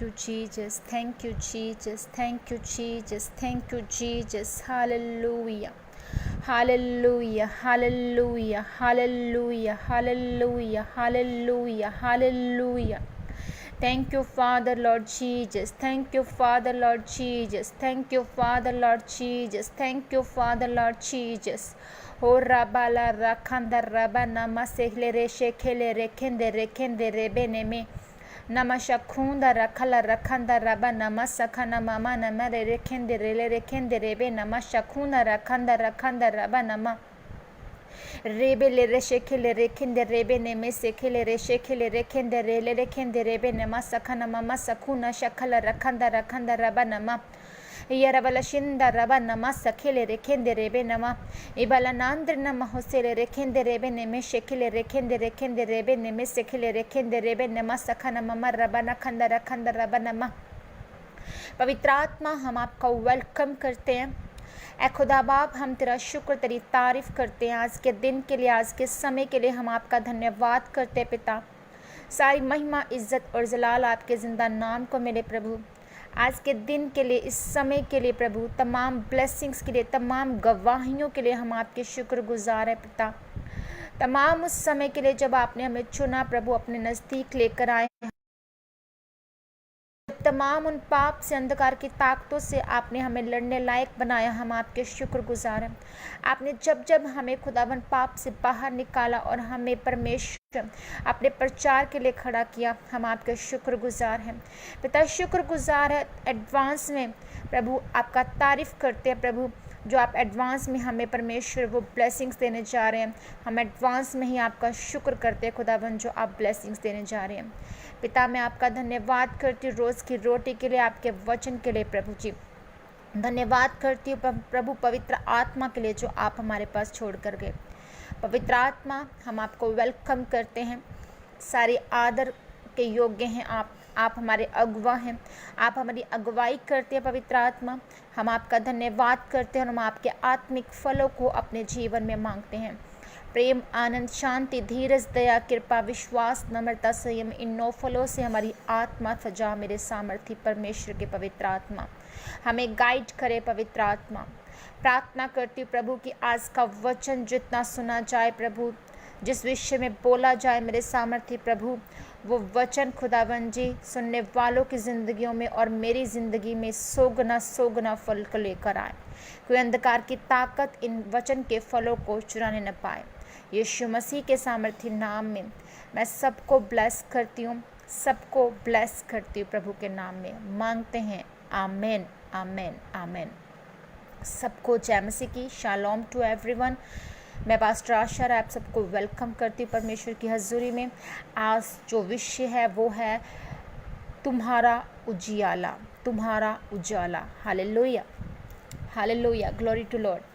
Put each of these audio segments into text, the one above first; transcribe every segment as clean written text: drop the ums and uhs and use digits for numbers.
you, Jesus. Thank you, Jesus. Thank you, Jesus. Thank you, Jesus. Hallelujah. Hallelujah. Hallelujah. Hallelujah. Hallelujah. Hallelujah. Hallelujah. Thank you, Father, Lord Jesus. Thank you, Father, Lord Jesus. Thank you, Father, Lord Jesus. Thank you, Father, Lord Jesus. O rabala rakanda rabana masehle re shekele rekende rekende rebene me namashakunda rakala rakanda rabana masakana mama namare rekende rele rekende rebe namashakuna rakanda rakanda rabana ma Rebele reshekele rekende rebe ne mesekele reshekele rekende rele rekende rebe ne masakana mama sakuna shakala rakanda rakanda rabana ma Yarabala shinda rabana masakele rekende rebe nama ibala nandre nama hosele rekende rebe ne meshekele rekende rekende rebe ne mesekele rekende rebe ne masakana mama rabana kanda rakanda rabana ma पवित्र आत्मा हम आपका welcome करते हैं। ए खुदा बाप हम तेरा शुक्र तेरी तारीफ़ करते हैं आज के दिन के लिए, आज के समय के लिए हम आपका धन्यवाद करते हैं पिता। सारी महिमा इज़्ज़त और जलाल आपके ज़िंदा नाम को मिले प्रभु। आज के दिन के लिए, इस समय के लिए प्रभु, तमाम ब्लेसिंग्स के लिए, तमाम गवाहियों के लिए हम आपके शुक्रगुजार हैं पिता। तमाम उस समय के लिए जब आपने हमें चुना प्रभु, अपने नज़दीक लेकर आए, तमाम उन पाप से, अंधकार की ताकतों से आपने हमें लड़ने लायक बनाया, हम आपके शुक्रगुजार हैं। आपने जब जब हमें खुदावन पाप से बाहर निकाला और हमें परमेश्वर अपने प्रचार के लिए खड़ा किया, हम आपके शुक्रगुजार हैं पिता। शुक्रगुजार है एडवांस में प्रभु, आपका तारीफ़ करते हैं प्रभु, जो आप एडवांस में हमें परमेश्वर वो ब्लेसिंग्स देने जा रहे हैं। हम एडवांस में ही आपका शुक्र करते हैं खुदावन, जो आप ब्लेसिंग्स देने जा रहे हैं पिता। मैं आपका धन्यवाद करती हूँ रोज़ की रोटी के लिए, आपके वचन के लिए प्रभु जी। धन्यवाद करती हूँ प्रभु पवित्र आत्मा के लिए जो आप हमारे पास छोड़ कर गए। पवित्र आत्मा, हम आपको वेलकम करते हैं। सारे आदर के योग्य हैं आप हमारे अगुवा हैं, आप हमारी अगुवाई करते हैं पवित्र आत्मा। हम आपका धन्यवाद करते हैं और हम आपके आत्मिक फलों को अपने जीवन में मांगते हैं। प्रेम, आनंद, शांति, धीरज, दया, कृपा, विश्वास, नम्रता, संयम, इन 9 फलों से हमारी आत्मा सजा। मेरे सामर्थी परमेश्वर के पवित्र आत्मा हमें गाइड करे पवित्र आत्मा। प्रार्थना करती हूँ प्रभु कि आज का वचन जितना सुना जाए प्रभु, जिस विषय में बोला जाए मेरे सामर्थी प्रभु, वो वचन खुदावन जी सुनने वालों की ज़िंदगियों में और मेरी ज़िंदगी में 100 गुना फल को लेकर आए। कोई अंधकार की ताकत इन वचन के फलों को चुराने न पाए। यीशु मसीह के सामर्थी नाम में मैं सबको ब्लेस करती हूँ, सबको ब्लेस करती हूँ प्रभु के नाम में मांगते हैं। आमेन, आमेन, आमेन। सबको जय मसीह की। Shalom to everyone. मैं पास्टर आशा आप सबको वेलकम करती हूँ परमेश्वर की हजूरी में। आज जो विषय है वो है तुम्हारा उजियाला, तुम्हारा उजाला। Hallelujah, hallelujah, glory to Lord.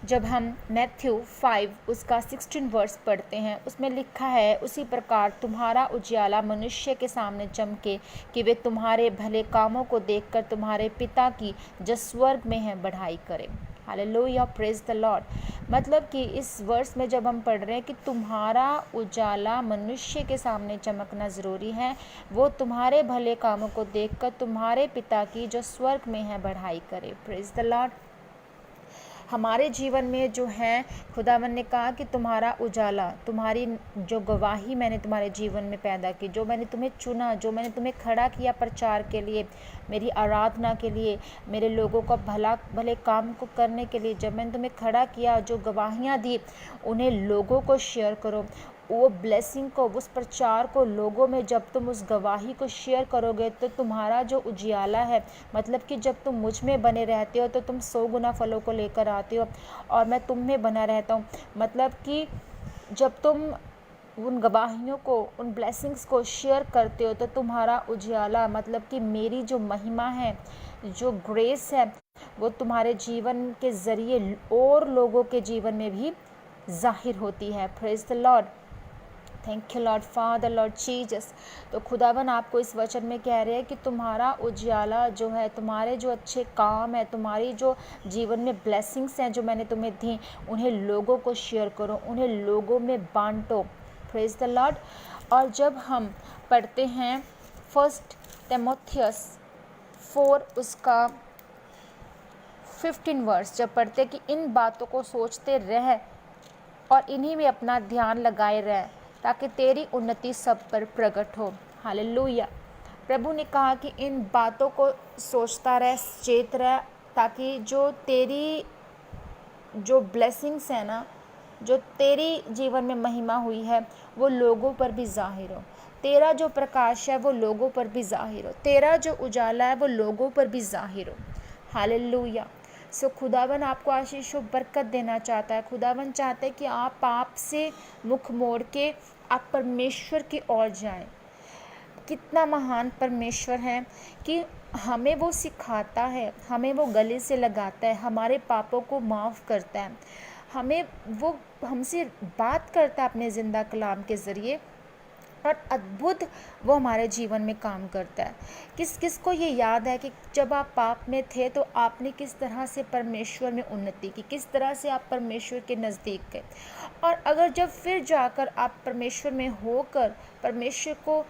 जब हम मैथ्यू 5 उसका 16 वर्स पढ़ते हैं, उसमें लिखा है, उसी प्रकार तुम्हारा उजियाला मनुष्य के सामने चमके कि वे तुम्हारे भले कामों को देखकर तुम्हारे पिता की जो स्वर्ग में है बढ़ाई करें। Hallelujah, praise the Lord. मतलब कि इस वर्स में जब हम पढ़ रहे हैं कि तुम्हारा उजाला मनुष्य के सामने चमकना ज़रूरी है, वो तुम्हारे भले कामों को देखकर तुम्हारे पिता की जो स्वर्ग में है बढ़ाई करे। Praise the Lord. हमारे जीवन में जो है खुदावन ने कहा कि तुम्हारा उजाला, तुम्हारी जो गवाही मैंने तुम्हारे जीवन में पैदा की, जो मैंने तुम्हें चुना, जो मैंने तुम्हें खड़ा किया प्रचार के लिए, मेरी आराधना के लिए, मेरे लोगों को भले काम को करने के लिए, जब मैंने तुम्हें खड़ा किया, जो गवाहियाँ दी उन्हें लोगों को शेयर करो। वो ब्लेसिंग को, उस प्रचार को लोगों में जब तुम उस गवाही को शेयर करोगे तो तुम्हारा जो उजियाला है, मतलब कि जब तुम मुझ में बने रहते हो तो तुम 100 गुना फलों को लेकर आते हो और मैं तुम में बना रहता हूँ। मतलब कि जब तुम उन गवाहियों को, उन ब्लेसिंग्स को शेयर करते हो तो तुम्हारा उजियाला, मतलब कि मेरी जो महिमा है, जो ग्रेस है, वो तुम्हारे जीवन के ज़रिए और लोगों के जीवन में भी जाहिर होती है। Praise the Lord. Thank you Lord father, Lord Jesus. तो खुदावन आपको इस वचन में कह रहे हैं कि तुम्हारा उजियाला जो है, तुम्हारे जो अच्छे काम है, तुम्हारी जो जीवन में ब्लेसिंग्स हैं जो मैंने तुम्हें दी, उन्हें लोगों को शेयर करो, उन्हें लोगों में बांटो। Praise the Lord. और जब हम पढ़ते हैं 1 तिमोथियस 4 उसका 15 वर्स जब पढ़ते कि इन बातों को सोचते रह और इन्हीं में अपना ध्यान लगाए रह ताकि तेरी उन्नति सब पर प्रकट हो। हालेलुया। प्रभु ने कहा कि इन बातों को सोचता रह, सचेत रह, ताकि जो तेरी जो ब्लेसिंग्स है ना, जो तेरी जीवन में महिमा हुई है वो लोगों पर भी जाहिर हो। तेरा जो प्रकाश है वो लोगों पर भी जाहिर हो। तेरा जो उजाला है वो लोगों पर भी जाहिर हो। हालेलुया। सो खुदावन आपको आशीष और बरकत देना चाहता है। खुदावन चाहते हैं कि आप पाप से मुख मोड़ के आप परमेश्वर की ओर जाएं। कितना महान परमेश्वर है कि हमें वो सिखाता है, हमें वो गले से लगाता है, हमारे पापों को माफ़ करता है, हमें वो हमसे बात करता है अपने ज़िंदा कलाम के ज़रिए, और अद्भुत वो हमारे जीवन में काम करता है। किस किस को ये याद है कि जब आप पाप में थे तो आपने किस तरह से परमेश्वर में उन्नति की, किस तरह से आप परमेश्वर के नज़दीक गए। और अगर जब फिर जाकर आप परमेश्वर में होकर, परमेश्वर को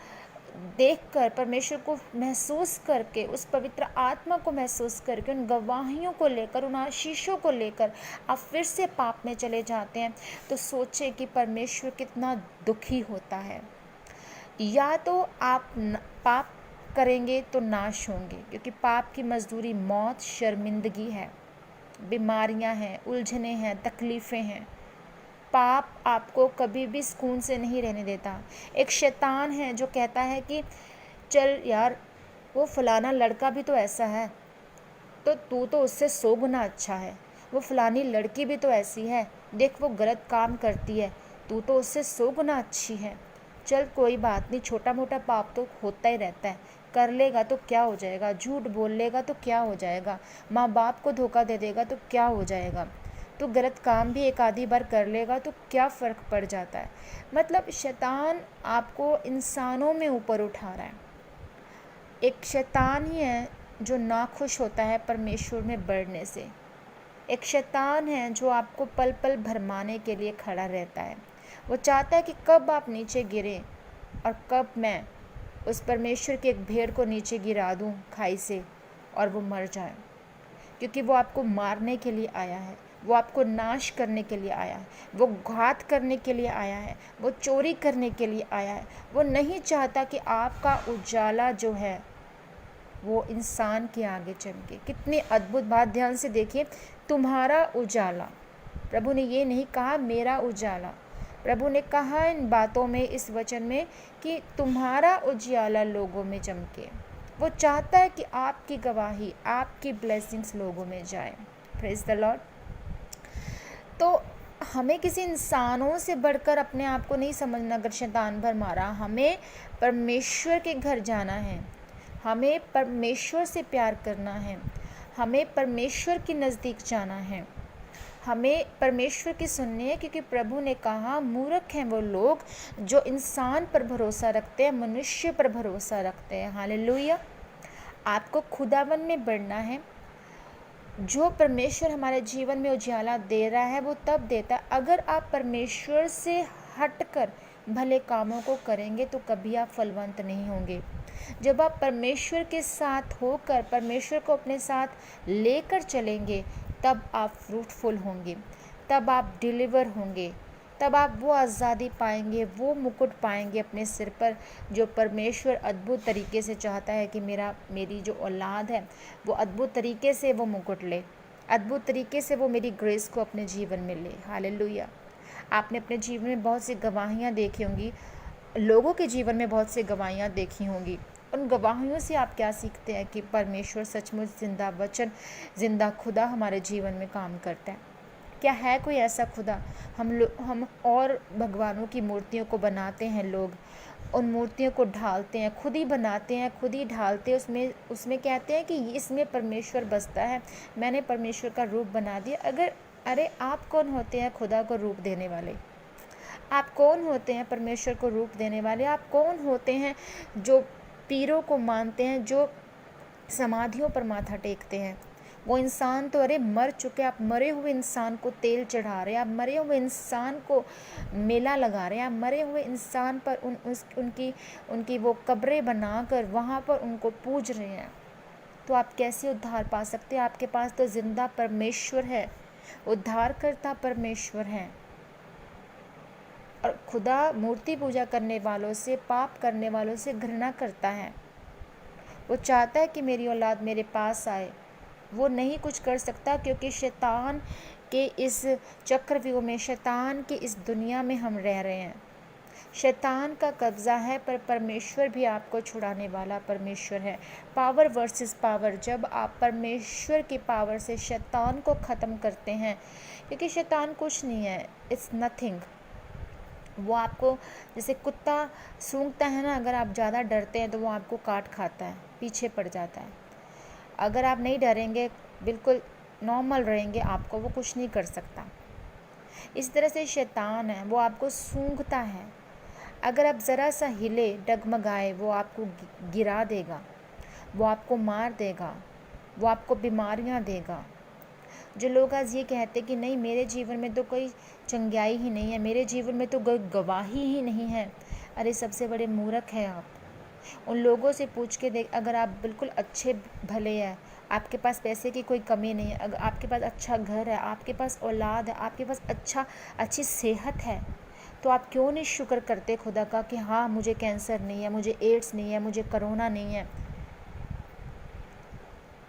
देखकर, परमेश्वर को महसूस करके, उस पवित्र आत्मा को महसूस करके, उन गवाहियों को लेकर, उन आशीषों को लेकर आप फिर से पाप में चले जाते हैं, तो सोचें कि परमेश्वर कितना दुखी होता है। या तो आप पाप करेंगे तो नाश होंगे, क्योंकि पाप की मजदूरी मौत, शर्मिंदगी है, बीमारियां हैं, उलझने हैं, तकलीफ़ें हैं। पाप आपको कभी भी सुकून से नहीं रहने देता। एक शैतान है जो कहता है कि चल यार, वो फलाना लड़का भी तो ऐसा है, तो तू तो उससे 100 गुना अच्छा है। वो फलानी लड़की भी तो ऐसी है, देख वो गलत काम करती है, तू तो उससे 100 गुना अच्छी है। चल कोई बात नहीं, छोटा मोटा पाप तो होता ही रहता है, कर लेगा तो क्या हो जाएगा, झूठ बोल लेगा तो क्या हो जाएगा, माँ बाप को धोखा दे देगा तो क्या हो जाएगा, तो गलत काम भी एक आधी बार कर लेगा तो क्या फ़र्क पड़ जाता है। मतलब शैतान आपको इंसानों में ऊपर उठा रहा है। एक शैतान ही है जो नाखुश होता है परमेश्वर में बढ़ने से। एक शैतान है जो आपको पल पल भरमाने के लिए खड़ा रहता है। वो चाहता है कि कब आप नीचे गिरें और कब मैं उस परमेश्वर के एक भेड़ को नीचे गिरा दूं खाई से और वो मर जाए, क्योंकि वो आपको मारने के लिए आया है, वो आपको नाश करने के लिए आया है, वो घात करने के लिए आया है, वो चोरी करने के लिए आया है। वो नहीं चाहता कि आपका उजाला जो है वो इंसान के आगे चमके। कितनी अद्भुत बात, ध्यान से देखिए, तुम्हारा उजाला। प्रभु ने ये नहीं कहा मेरा उजाला, प्रभु ने कहा इन बातों में, इस वचन में, कि तुम्हारा उजाला लोगों में चमके। वो चाहता है कि आपकी गवाही, आपकी ब्लेसिंग्स लोगों में जाए। Praise the Lord. तो हमें किसी इंसानों से बढ़कर अपने आप को नहीं समझना। अगर शैतान भर मारा, हमें परमेश्वर के घर जाना है, हमें परमेश्वर से प्यार करना है, हमें परमेश्वर के नज़दीक जाना है, हमें परमेश्वर की सुननी है, क्योंकि प्रभु ने कहा मूर्ख हैं वो लोग जो इंसान पर भरोसा रखते हैं, मनुष्य पर भरोसा रखते हैं। हालेलुया। आपको खुदावन में बढ़ना है। जो परमेश्वर हमारे जीवन में उजाला दे रहा है वो तब देता है अगर आप परमेश्वर से हटकर भले कामों को करेंगे, तो कभी आप फलवंत नहीं होंगे। जब आप परमेश्वर के साथ होकर परमेश्वर को अपने साथ लेकर चलेंगे, तब आप फ्रूटफुल होंगे, तब आप डिलीवर होंगे, तब आप वो आज़ादी पाएंगे, वो मुकुट पाएंगे अपने सिर पर, जो परमेश्वर अद्भुत तरीके से चाहता है कि मेरी जो औलाद है वो अद्भुत तरीके से वो मुकुट ले, अद्भुत तरीके से वो मेरी ग्रेस को अपने जीवन में ले। हालेलुया। आपने अपने जीवन में बहुत सी गवाहियाँ देखी होंगी, लोगों के जीवन में बहुत सी गवाहियाँ देखी होंगी। उन गवाहियों से आप क्या सीखते हैं कि परमेश्वर सचमुच जिंदा वचन, जिंदा खुदा हमारे जीवन में काम करता है। क्या है कोई ऐसा खुदा? हम और भगवानों की मूर्तियों को बनाते हैं, लोग उन मूर्तियों को ढालते हैं, खुद ही बनाते हैं, खुद ही ढालते हैं, उसमें कहते हैं कि इसमें परमेश्वर बसता है, मैंने परमेश्वर का रूप बना दिया। अरे आप कौन होते हैं खुदा को रूप देने वाले? आप कौन होते हैं परमेश्वर को रूप देने वाले? आप कौन होते हैं जो पीरों को मानते हैं, जो समाधियों पर माथा टेकते हैं? वो इंसान तो अरे मर चुके, आप मरे हुए इंसान को तेल चढ़ा रहे हैं, आप मरे हुए इंसान को मेला लगा रहे हैं, आप मरे हुए इंसान पर उनकी वो कब्रें बनाकर वहाँ पर उनको पूज रहे हैं। तो आप कैसे उद्धार पा सकते हैं? आपके पास तो जिंदा परमेश्वर है, उद्धारकर्ता परमेश्वर है। और खुदा मूर्ति पूजा करने वालों से, पाप करने वालों से घृणा करता है। वो चाहता है कि मेरी औलाद मेरे पास आए। वो नहीं कुछ कर सकता, क्योंकि शैतान के इस चक्रव्यूह में, शैतान की इस दुनिया में हम रह रहे हैं। शैतान का कब्ज़ा है, पर परमेश्वर भी आपको छुड़ाने वाला परमेश्वर है। पावर वर्सेस पावर, जब आप परमेश्वर की पावर से शैतान को ख़त्म करते हैं, क्योंकि शैतान कुछ नहीं है, इट्स नथिंग। वो आपको जैसे कुत्ता सूंघता है ना, अगर आप ज़्यादा डरते हैं तो वो आपको काट खाता है, पीछे पड़ जाता है। अगर आप नहीं डरेंगे, बिल्कुल नॉर्मल रहेंगे, आपको वो कुछ नहीं कर सकता। इस तरह से शैतान है, वो आपको सूंघता है। अगर आप ज़रा सा हिले, डगमगाए, वो आपको गिरा देगा, वो आपको मार देगा, वो आपको बीमारियां देगा। जो लोग आज ये कहते कि नहीं, मेरे जीवन में तो कोई चंगाई ही नहीं है, मेरे जीवन में तो कोई गवाही ही नहीं है, अरे सबसे बड़े मूर्ख हैं आप। उन लोगों से पूछ के देख, अगर आप बिल्कुल अच्छे भले हैं, आपके पास पैसे की कोई कमी नहीं है, अगर आपके पास अच्छा घर है, आपके पास औलाद है, आपके पास अच्छी सेहत है, तो आप क्यों नहीं शुक्र करते खुदा का कि हाँ, मुझे कैंसर नहीं है, मुझे एड्स नहीं है, मुझे कोरोना नहीं है,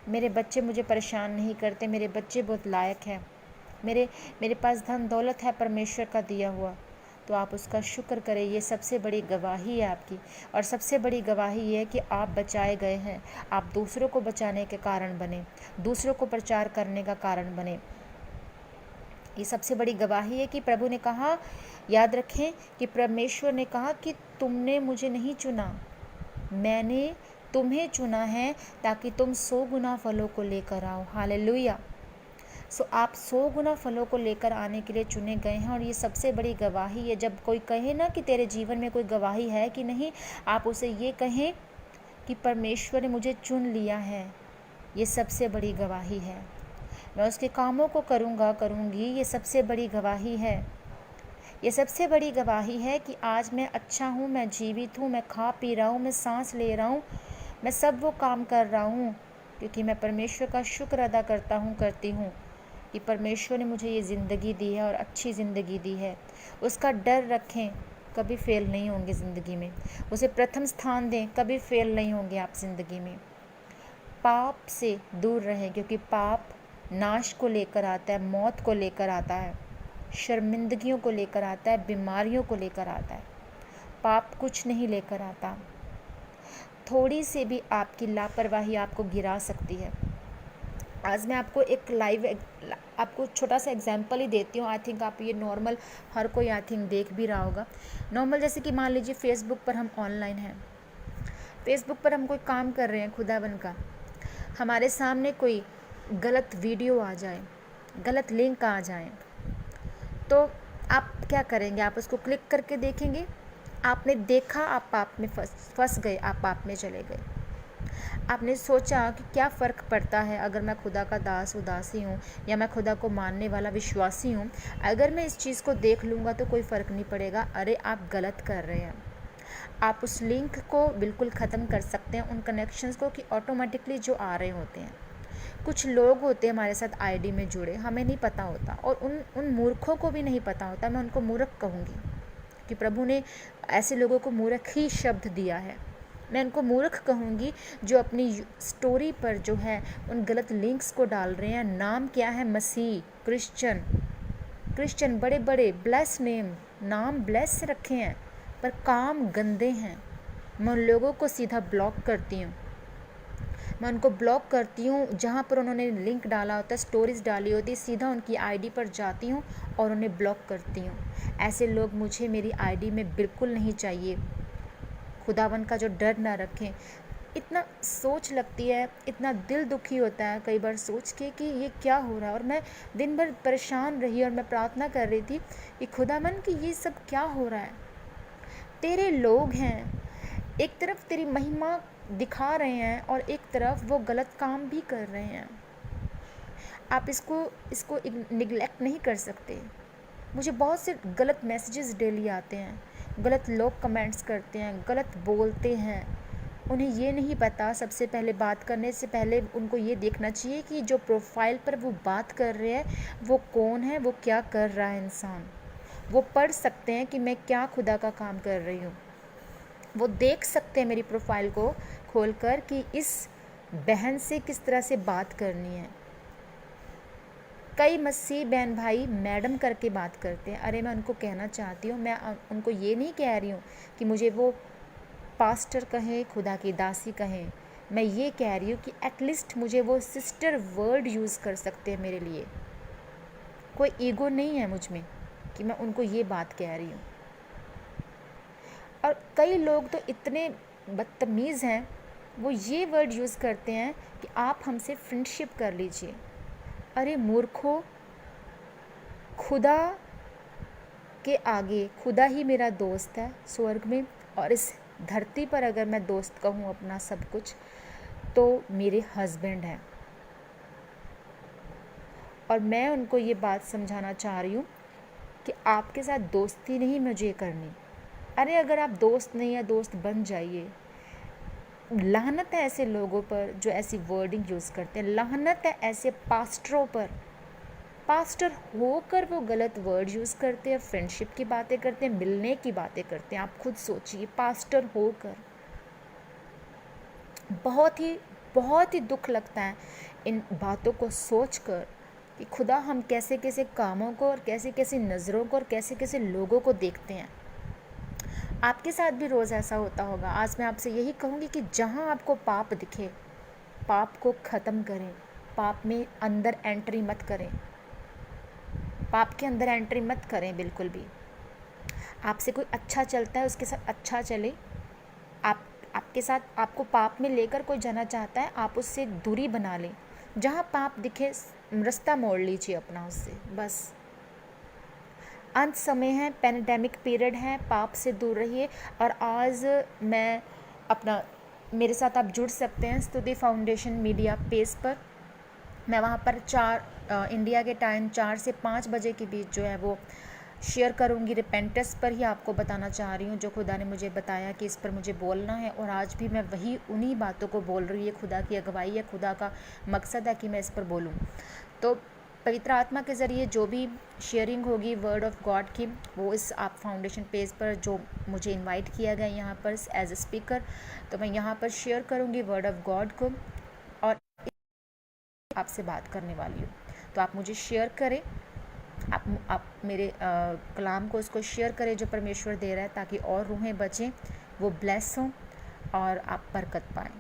मेरे बच्चे मुझे परेशान नहीं करते, मेरे बच्चे बहुत लायक हैं, मेरे पास धन दौलत है परमेश्वर का दिया हुआ। तो आप उसका शुक्र करें। ये सबसे बड़ी गवाही है आपकी। और सबसे बड़ी गवाही ये है कि आप बचाए गए हैं, आप दूसरों को बचाने के कारण बने, दूसरों को प्रचार करने का कारण बने। ये सबसे बड़ी गवाही है कि प्रभु ने कहा, याद रखें कि परमेश्वर ने कहा कि तुमने मुझे नहीं चुना, मैंने तुम्हें चुना है ताकि तुम 100 गुना फलों को लेकर आओ। हालेलुया। सो आप 100 गुना फलों को लेकर आने के लिए चुने गए हैं। और ये सबसे बड़ी गवाही है। जब कोई कहे ना कि तेरे जीवन में कोई गवाही है कि नहीं, आप उसे ये कहें कि परमेश्वर ने मुझे चुन लिया है। ये सबसे बड़ी गवाही है। मैं उसके कामों को करूँगी, ये सबसे बड़ी गवाही है। ये सबसे बड़ी गवाही है कि आज मैं अच्छा हूँ, मैं जीवित हूँ, मैं खा पी रहा हूँ, मैं सांस ले रहा हूँ, मैं सब वो काम कर रहा हूँ क्योंकि मैं परमेश्वर का शुक्र अदा करती हूँ कि परमेश्वर ने मुझे ये ज़िंदगी दी है और अच्छी ज़िंदगी दी है। उसका डर रखें, कभी फेल नहीं होंगे ज़िंदगी में। उसे प्रथम स्थान दें, कभी फेल नहीं होंगे आप ज़िंदगी में। पाप से दूर रहें, क्योंकि पाप नाश को लेकर आता है, मौत को लेकर आता है, शर्मिंदगियों को लेकर आता है, बीमारियों को लेकर आता है। पाप कुछ नहीं लेकर आता। थोड़ी से भी आपकी लापरवाही आपको गिरा सकती है। आज मैं आपको आपको छोटा सा एग्जांपल ही देती हूँ। आई थिंक आप ये नॉर्मल हर कोई आई थिंक देख भी रहा होगा। नॉर्मल जैसे कि मान लीजिए फेसबुक पर हम ऑनलाइन हैं, फेसबुक पर हम कोई काम कर रहे हैं खुदावन का, हमारे सामने कोई गलत वीडियो आ जाए, गलत लिंक आ जाए, तो आप क्या करेंगे? आप उसको क्लिक करके देखेंगे। आपने देखा, आप पाप में फंस गए, आप पाप में चले गए। आपने सोचा कि क्या फ़र्क पड़ता है अगर मैं खुदा का दास उदासी हूँ या मैं खुदा को मानने वाला विश्वासी हूँ, अगर मैं इस चीज़ को देख लूँगा तो कोई फ़र्क नहीं पड़ेगा। अरे आप गलत कर रहे हैं। आप उस लिंक को बिल्कुल ख़त्म कर सकते हैं, उन कनेक्शंस को, कि ऑटोमेटिकली जो आ रहे होते हैं। कुछ लोग होते हैं हमारे साथ आईडी में जुड़े, हमें नहीं पता होता, और उन मूर्खों को भी नहीं पता होता। मैं उनको मूर्ख कहूँगी कि प्रभु ने ऐसे लोगों को मूर्ख ही शब्द दिया है। मैं उनको मूर्ख कहूँगी जो अपनी स्टोरी पर जो है उन गलत लिंक्स को डाल रहे हैं। नाम क्या है? मसीह, क्रिश्चियन, बड़े बड़े ब्लेस नाम ब्लेस से रखे हैं, पर काम गंदे हैं। मैं उन लोगों को सीधा ब्लॉक करती हूँ। मैं उनको ब्लॉक करती हूँ। जहाँ पर उन्होंने लिंक डाला होता है, स्टोरीज़ डाली होती है, सीधा उनकी आईडी पर जाती हूँ और उन्हें ब्लॉक करती हूँ। ऐसे लोग मुझे मेरी आईडी में बिल्कुल नहीं चाहिए। खुदावन का जो डर ना रखें। इतना सोच लगती है, इतना दिल दुखी होता है कई बार सोच के कि ये क्या हो रहा है। और मैं दिन भर परेशान रही और मैं प्रार्थना कर रही थी कि खुदावन कि ये सब क्या हो रहा है। तेरे लोग हैं, एक तरफ तेरी महिमा दिखा रहे हैं और एक तरफ वो गलत काम भी कर रहे हैं। आप इसको इसको निगलेक्ट नहीं कर सकते। मुझे बहुत से गलत मैसेजेस डेली आते हैं, गलत लोग कमेंट्स करते हैं, गलत बोलते हैं। उन्हें ये नहीं पता, सबसे पहले बात करने से पहले उनको ये देखना चाहिए कि जो प्रोफाइल पर वो बात कर रहे हैं वो कौन है, वो क्या कर रहा है इंसान। वो पढ़ सकते हैं कि मैं क्या खुदा का काम कर रही हूँ। वो देख सकते हैं मेरी प्रोफाइल को खोलकर कि इस बहन से किस तरह से बात करनी है। कई मसीह बहन भाई मैडम करके बात करते हैं। अरे मैं उनको कहना चाहती हूँ, मैं उनको ये नहीं कह रही हूँ कि मुझे वो पास्टर कहें, खुदा की दासी कहें। मैं ये कह रही हूँ कि एटलीस्ट मुझे वो सिस्टर वर्ड यूज़ कर सकते हैं मेरे लिए। कोई ईगो नहीं है मुझ में कि मैं उनको ये बात कह रही हूँ। और कई लोग तो इतने बदतमीज़ हैं, वो ये वर्ड यूज़ करते हैं कि आप हमसे फ्रेंडशिप कर लीजिए। अरे मूर्खों, खुदा के आगे खुदा ही मेरा दोस्त है स्वर्ग में, और इस धरती पर अगर मैं दोस्त कहूँ अपना सब कुछ, तो मेरे हस्बैंड हैं। और मैं उनको ये बात समझाना चाह रही हूँ कि आपके साथ दोस्ती नहीं मुझे करनी। अरे अगर आप दोस्त नहीं है, दोस्त बन जाइए। लानत है ऐसे लोगों पर जो ऐसी वर्डिंग यूज़ करते हैं। लानत है ऐसे पास्टरों पर, पास्टर होकर वो गलत वर्ड यूज़ करते हैं, फ्रेंडशिप की बातें करते हैं, मिलने की बातें करते हैं। आप खुद सोचिए, पास्टर होकर। बहुत ही दुख लगता है इन बातों को सोचकर कि खुदा हम कैसे कैसे कामों को और कैसे कैसे नज़रों को और कैसे कैसे लोगों को देखते हैं। आपके साथ भी रोज़ ऐसा होता होगा। आज मैं आपसे यही कहूँगी कि जहाँ आपको पाप दिखे, पाप को ख़त्म करें। पाप में अंदर एंट्री मत करें, पाप के अंदर एंट्री मत करें बिल्कुल भी। आपसे कोई अच्छा चलता है, उसके साथ अच्छा चले। आपके साथ आपको पाप में लेकर कोई जाना चाहता है, आप उससे दूरी बना लें। जहाँ पाप दिखे रास्ता मोड़ लीजिए अपना उससे, बस। अंत समय है, पैंडेमिक पीरियड है, पाप से दूर रहिए। और आज मैं अपना, मेरे साथ आप जुड़ सकते हैं स्तुति फाउंडेशन मीडिया पेज पर। मैं वहाँ पर इंडिया के टाइम 4 से 5 बजे के बीच जो है वो शेयर करूँगी। रिपेंटेंस पर ही आपको बताना चाह रही हूँ, जो खुदा ने मुझे बताया कि इस पर मुझे बोलना है। और आज भी मैं उन्हीं बातों को बोल रही है। खुदा की अगुवाई है, खुदा का मकसद है कि मैं इस पर बोलूँ। तो पवित्र आत्मा के ज़रिए जो भी शेयरिंग होगी वर्ड ऑफ गॉड की, वो इस आप फाउंडेशन पेज पर जो मुझे इनवाइट किया गया यहाँ पर एज ए स्पीकर, तो मैं यहाँ पर शेयर करूँगी वर्ड ऑफ गॉड को और आपसे बात करने वाली हूँ। तो आप मुझे शेयर करें, आप मेरे कलाम को उसको शेयर करें जो परमेश्वर दे रहा है, ताकि और रूहें बचें, वो ब्लेस हों और आप बरकत पाएँ।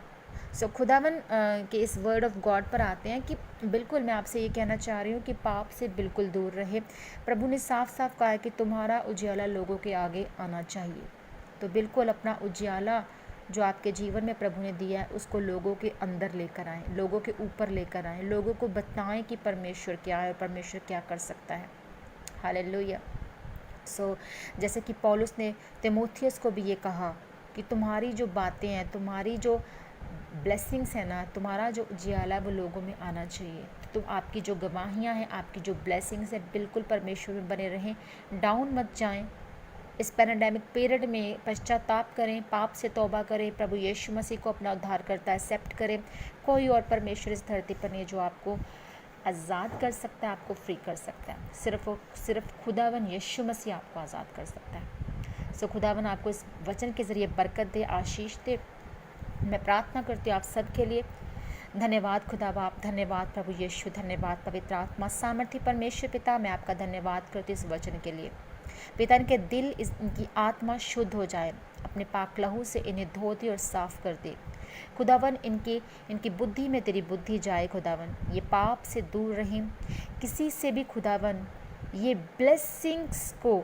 सो खुदावन के इस वर्ड ऑफ गॉड पर आते हैं कि बिल्कुल मैं आपसे ये कहना चाह रही हूँ कि पाप से बिल्कुल दूर रहे। प्रभु ने साफ साफ कहा है कि तुम्हारा उजियाला लोगों के आगे आना चाहिए। तो बिल्कुल अपना उजियाला जो आपके जीवन में प्रभु ने दिया है उसको लोगों के अंदर लेकर आएँ, लोगों के ऊपर लेकर आएँ, लोगों को बताएं कि परमेश्वर क्या है और परमेश्वर क्या कर सकता है। हालेलुया। सो जैसे कि पौलुस ने तीमुथियुस को भी ये कहा कि तुम्हारी जो बातें हैं, तुम्हारी जो ब्लेसिंग्स है ना, तुम्हारा जो उजियाला वो लोगों में आना चाहिए। तुम आपकी जो गवाहियाँ हैं, आपकी जो ब्लेसिंग्स है, बिल्कुल परमेश्वर में बने रहें, डाउन मत जाएं। इस पैंडेमिक पीरियड में पश्चाताप करें, पाप से तौबा करें, प्रभु यीशु मसीह को अपना उद्धारकर्ता एक्सेप्ट करें। कोई और परमेश्वर इस धरती पर नहीं जो आपको आज़ाद कर सकता है, आपको फ्री कर सकता है। सिर्फ खुदावन यीशु मसीह आपको आज़ाद कर सकता है। सो खुदावन आपको इस वचन के ज़रिए बरकत दे, आशीष दे। मैं प्रार्थना करती हूँ आप सबके लिए। धन्यवाद खुदा बाप, धन्यवाद प्रभु यीशु, धन्यवाद पवित्र आत्मा, सामर्थी परमेश्वर पिता, मैं आपका धन्यवाद करती हूँ इस वचन के लिए। पिता इनके दिल, इनकी आत्मा शुद्ध हो जाए, अपने पाक लहू से इन्हें धो दे और साफ़ कर दे खुदावन। इनकी बुद्धि में तेरी बुद्धि जाए खुदावन, ये पाप से दूर रहें किसी से भी खुदावन, ये ब्लेसिंग्स को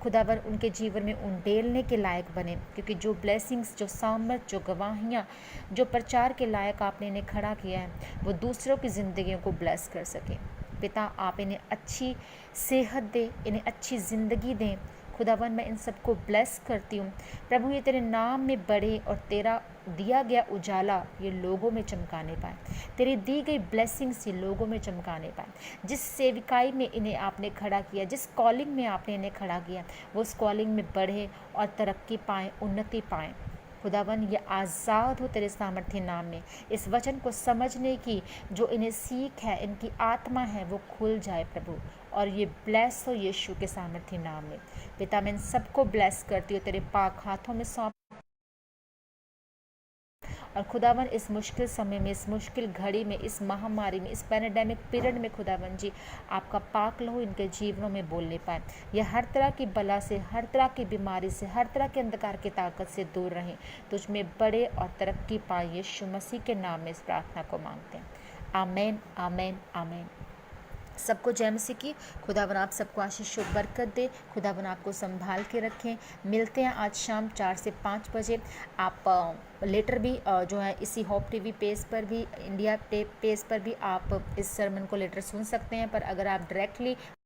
खुदावन उनके जीवन में उंडेलने के लायक बने, क्योंकि जो ब्लेसिंग्स, जो सामर्थ, जो गवाहियाँ, जो प्रचार के लायक आपने इन्हें खड़ा किया है, वो दूसरों की ज़िंदगियों को ब्लेस कर सकें। पिता आप इन्हें अच्छी सेहत दें, इन्हें अच्छी ज़िंदगी दें खुदावन मैं इन सबको ब्लेस करती हूँ प्रभु, ये तेरे नाम में बढ़े और तेरा दिया गया उजाला ये लोगों में चमकाने पाए, तेरी दी गई ब्लेसिंग्स ये लोगों में चमकाने पाए। जिस सेविकाई में इन्हें आपने खड़ा किया, जिस कॉलिंग में आपने इन्हें खड़ा किया, वो उस कॉलिंग में बढ़े और तरक्की पाएँ, उन्नति पाएँ। खुदावन ये आज़ाद हो तेरे सामर्थ्य नाम में, इस वचन को समझने की जो इन्हें सीख है, इनकी आत्मा है, वो खुल जाए प्रभु, और ये ब्लेस हो यीशु के सामर्थ्य नाम में। पिता मैं इन सबको ब्लेस करती हूँ, तेरे पाक हाथों में सौंप। और खुदावन इस मुश्किल समय में, इस मुश्किल घड़ी में, इस महामारी में, इस पैंडेमिक पीरियड में खुदावन जी आपका पाक लहू इनके जीवनों में बोलने पाए। यह हर तरह की बला से, हर तरह की बीमारी से, हर तरह के अंधकार की ताकत से दूर रहें, तुझ में बड़े और तरक्की पाए। यीशु मसीह के नाम में इस प्रार्थना को मांगते हैं, आमीन आमीन आमीन। सबको जय मसीह की। खुदावन आप सबको आशीष और बरकत दे, खुदावन आपको संभाल के रखें। मिलते हैं आज शाम 4 से 5 बजे। आप लेटर भी जो है इसी होप टीवी पेज पर भी, इंडिया पेज पर भी आप इस सरमन को लेटर सुन सकते हैं। पर अगर आप डायरेक्टली